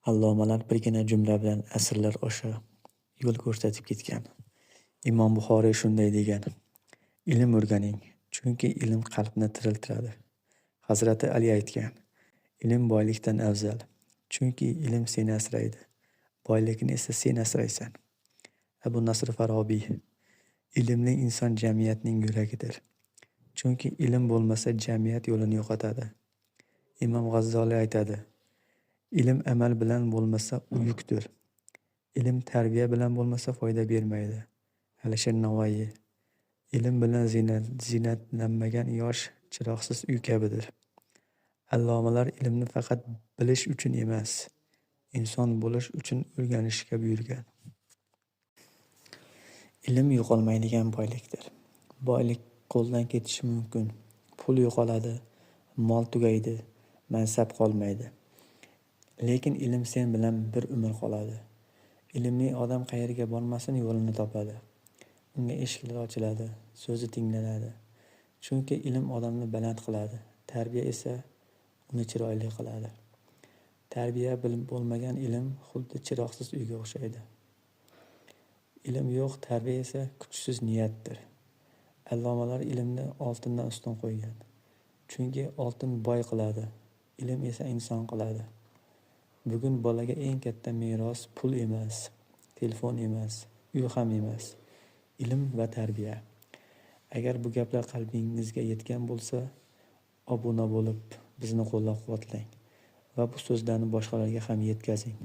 Allomalar birgina jumla bilan asrlar osha yo'l ko'rsatib ketgan. Imom Buxoriy shunday degan: ilm o'rganing, chunki ilm qalbni tiriltiradi. Hazrati Ali aytgan: ilm boylikdan afzal, chunki ilm seni asraydi, boylikni esa sen asraysan. Abu Nasr Farobiy: ilmli inson jamiyatning yuragidir, chunki ilm bo'lmasa jamiyat yo'lini yo'qotadi. Imom G'azzoliy aytadi: ilm amal bilan bo'lmasa u yukdir. Ilm tarbiya bilan bo'lmasa foyda bermaydi. Alisher Navoiy: ilm bilan ziynatlanmagan yosh chiroqsiz uy kabidir. Allomalar ilmni faqat bilish uchun emas, inson bo'lish uchun o'rganishga buyurgan. Ilm yo'qolmaydigan boylikdir. Boylik qo'ldan ketishi mumkin. Pul yo'qoladi, mol tugaydi, mansab qolmaydi. Lekin ilm sen bilan bir umr qoladi. Ilmli odam qayerga bormasin yo'lini topadi. Unga eshiklar ochiladi, so'zi tinglanadi. Chunki ilm odamni baland qiladi, tarbiya esa uni chiroyli qiladi. Tarbiya bo'lmagan ilm xuddi chiroqsiz uyga o'xshaydi. Ilm yo'q, tarbiya esa kuchsiz niyatdir. Allomalar ilmni oltindan ustun qo'ygan. Chunki oltin boy qiladi, ilm esa inson qiladi. Bugun bolaga eng katta meros pul emas, telefon emas, uy ham emas, ilm va tarbiya. Agar bu gaplar qalbingizga yetgan bo'lsa, obuna bo'lib bizni qo'llab-quvvatlang va bu so'zlarni boshqalarga ham yetkazing.